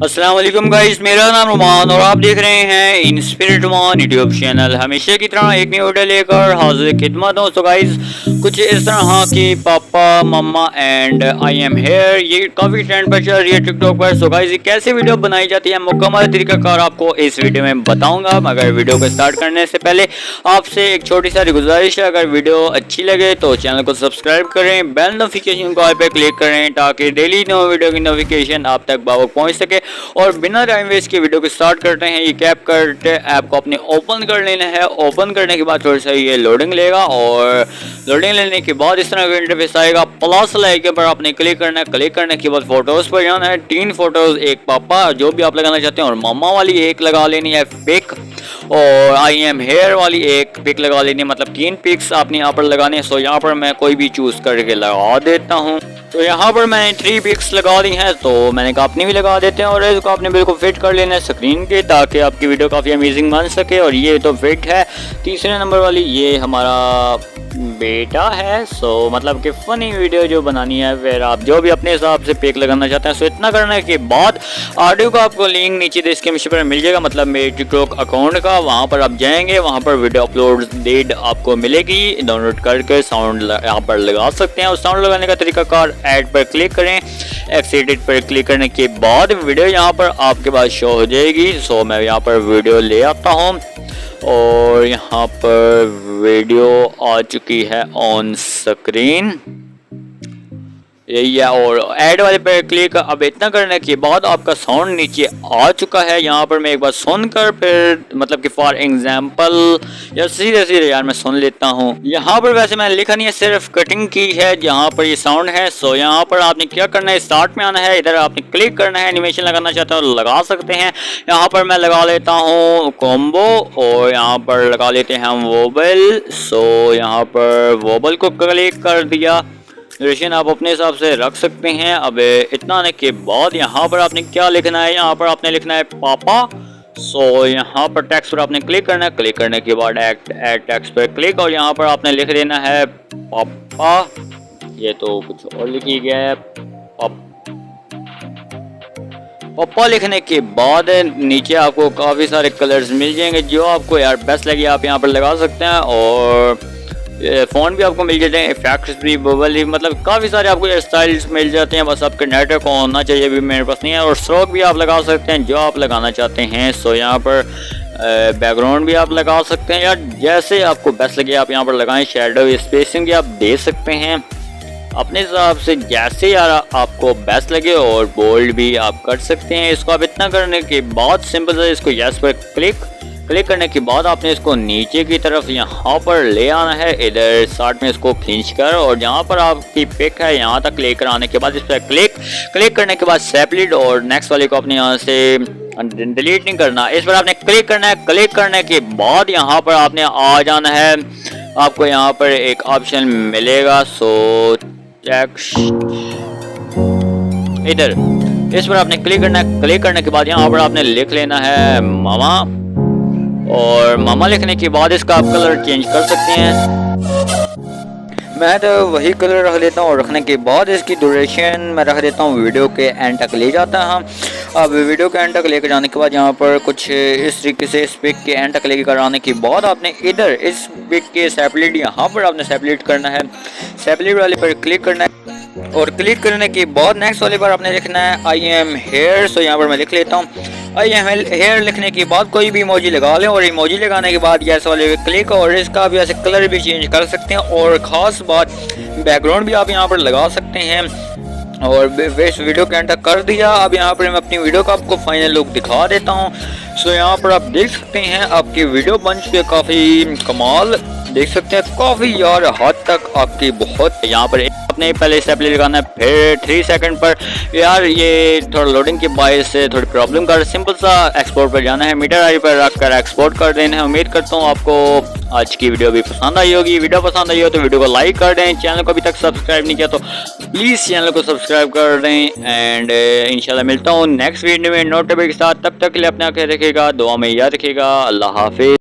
अस्सलाम वालेकुम गाइस, मेरा नाम रुमान और आप देख रहे हैं इंस्पिरिट वन यूट्यूब चैनल। हमेशा की तरह एक न्यू वीडियो लेकर हाजिर खिदमत हूँ। तो गाइस कुछ इस तरह की पापा मम्मा एंड आई एम हेयर, ये काफ़ी ट्रेंड पर चल रही है टिकटॉक पर। सो गाइस ये कैसे वीडियो बनाई जाती है मुकम्मल तरीकाकार आपको इस वीडियो में बताऊंगा। मगर वीडियो को स्टार्ट करने से पहले आपसे एक छोटी सी गुजारिश है, अगर वीडियो अच्छी लगे तो चैनल को सब्सक्राइब करें, बेल नोटिफिकेशन को पे क्लिक करें ताकि डेली नो वीडियो की नोटिफिकेशन आप तक बावक पहुंच सके। और बिना टाइम वेस्ट के वीडियो को स्टार्ट करते हैं। ये कैप करते ऐप को अपने ओपन कर लेना है। ओपन करने के बाद थोड़ा सा ये लोडिंग लेगा और लोडिंग लेने के बाद इस तरह का इंटरफेस आएगा। प्लस लाइक पर आपने क्लिक करना है। क्लिक करने के बाद फोटोज पर जाना है। 3 फोटोज, एक पापा जो भी आप लगाना चाहते हैं और मामा वाली एक लगा लेनी है पिक, और आई एम हेयर वाली एक पिक लगा लेनी है। मतलब 3 पिक्स आपने यहाँ पर लगाने हैं। सो यहाँ पर मैं कोई भी चूज करके लगा देता हूँ। तो यहाँ पर मैंने 3 पिक्स लगा दी हैं, तो मैंने कहा अपनी भी लगा देते हैं और इसको आपने बिल्कुल फिट कर लेना है स्क्रीन के, ताकि आपकी वीडियो काफ़ी अमेजिंग बन सके। और ये तो फिट है। तीसरे नंबर वाली ये हमारा बेटा है। सो मतलब कि फ़नी वीडियो जो बनानी है, फिर आप जो भी अपने हिसाब से पिक लगाना चाहते हैं। सो इतना करने के बाद ऑडियो का आपको लिंक नीचे डिस्क्रिप्शन पर मिल जाएगा, मतलब मेरे टिकटॉक अकाउंट का। वहाँ पर आप जाएंगे, वहाँ पर वीडियो अपलोड डेट आपको मिलेगी। डाउनलोड करके साउंड यहाँ पर लगा सकते हैं। और साउंड लगाने का तरीकाकार ऐड पर क्लिक करें। एक्सेटेड पर क्लिक करने के बाद वीडियो यहाँ पर आपके पास शो हो जाएगी। सो मैं यहाँ पर वीडियो ले आता हूँ और यहाँ पर वीडियो आ चुकी है ऑन स्क्रीन, यही है। और ऐड वाले पर क्लिक। अब इतना करने के बाद आपका साउंड नीचे आ चुका है। यहाँ पर मैं एक बार सुनकर फिर मतलब कि फॉर एग्जांपल या सीधे सीधे यार मैं सुन लेता हूँ। यहाँ पर वैसे मैंने लिखा नहीं है, सिर्फ कटिंग की है जहाँ पर ये साउंड है। सो यहाँ पर आपने क्या करना है, स्टार्ट में आना है, इधर आपने क्लिक करना है। एनिमेशन लगाना चाहते हो लगा सकते हैं। यहाँ पर मैं लगा लेता हूँ कॉम्बो और यहाँ पर लगा लेते हैं हम वोबल। सो यहाँ पर वोबल को क्लिक कर दिया। ड्यूरेशन आप अपने हिसाब से रख सकते हैं। अब इतना आने के बाद यहाँ पर आपने क्या लिखना है, यहाँ पर आपने लिखना है पापा। सो यहाँ पर टेक्स्ट पर आपने क्लिक करना है। क्लिक करने के बाद ऐड टेक्स्ट पर क्लिक और यहाँ पर आपने लिख देना है पापा। ये तो कुछ और लिखी गया है, पापा लिखने के बाद नीचे आपको काफ़ी सारे कलर्स मिल जाएंगे, जो आपको यार बेस्ट लगे आप यहाँ पर लगा सकते हैं। और फ़ोन भी आपको मिल जाते हैं, इफेक्ट्स भी, बबल भी, मतलब काफ़ी सारे आपको हेयर स्टाइल्स मिल जाते हैं। बस आपके नेटवर्क होना चाहिए, भी मेरे पास नहीं है। और स्ट्रोक भी आप लगा सकते हैं जो आप लगाना चाहते हैं। सो यहाँ पर बैकग्राउंड भी आप लगा सकते हैं, या जैसे आपको बेस्ट लगे आप यहाँ पर लगाएं। शेडो स्पेसिंग भी आप दे सकते हैं अपने हिसाब से, जैसे यार आपको बेस्ट लगे। और बोल्ड भी आप कर सकते हैं। इसको आप इतना करने के बाद सिंपल से इसको यस पर क्लिक करने के बाद आपने इसको नीचे की तरफ यहाँ पर ले आना है, इधर स्टार्ट में इसको खींच कर, और जहाँ पर आपकी पिक है यहाँ तक लेकर आने के बाद इस पर क्लिक करने के बाद सेपरेट, और नेक्स्ट वाले को अपने यहाँ से डिलीट नहीं करना, इस पर आपने क्लिक करना है। क्लिक करने के बाद यहाँ पर आपने आ जाना है। आपको यहाँ पर एक ऑप्शन मिलेगा, सो टेक्स्ट, इधर इस पर आपने क्लिक करना है। क्लिक करने के बाद यहाँ पर आपने लिख लेना है मामा, और मामा लिखने के बाद इसका आप कलर चेंज कर सकते हैं। मैं तो वही कलर रख देता हूँ और रखने के बाद इसकी ड्यूरेशन मैं रख देता हूँ वीडियो के एंड तक ले जाता हूँ। अब वीडियो के एंड तक लेकर जाने के बाद यहाँ पर कुछ इस तरीके से इस पिक के एंड तक लेकर आने के बाद आपने इधर इस पिक के सेपरेट यहाँ पर आपने सेपरेट करना है। सेपरेट वाले पर क्लिक करना है और क्लिक करने के बाद नेक्स्ट वाले पर आपने लिखना है आई एम हेयर। सो यहाँ पर मैं लिख लेता हूँ आई एम हेयर। लिखने के बाद कोई भी इमोजी लगा लें और इमोजी लगाने के बाद यस वाले पे क्लिक, और इसका भी ऐसे कलर भी चेंज कर सकते हैं। और ख़ास बात बैकग्राउंड भी आप यहाँ पर लगा सकते हैं। और वेस्ट वीडियो के एंड तक कर दिया। अब यहाँ पर मैं अपनी वीडियो का आपको फाइनल लुक दिखा देता हूँ। सो यहाँ पर आप देख सकते हैं आपकी वीडियो बन चुकी है, काफ़ी कमाल देख सकते हैं, काफ़ी यार हद तक आपकी बहुत। यहाँ पर अपने पहले स्टेप लगाना है, फिर 3 सेकंड पर यार ये थोड़ा लोडिंग के बायस से थोड़ी प्रॉब्लम कर, सिंपल सा एक्सपोर्ट पर जाना है, मीटर आई पर रख कर एक्सपोर्ट कर देना है। उम्मीद करता हूँ आपको आज की वीडियो भी पसंद आई होगी। वीडियो पसंद आई हो तो वीडियो को लाइक कर दें। चैनल को अभी तक सब्सक्राइब नहीं किया तो प्लीज़ चैनल को सब्सक्राइब कर दें। एंड इंशाल्लाह मिलता हूँ नेक्स्ट वीडियो में नोट टॉपिक के साथ। तब तक के लिए अपने आंखें रखिएगा, दुआ में याद रखिएगा। अल्लाह हाफिज़।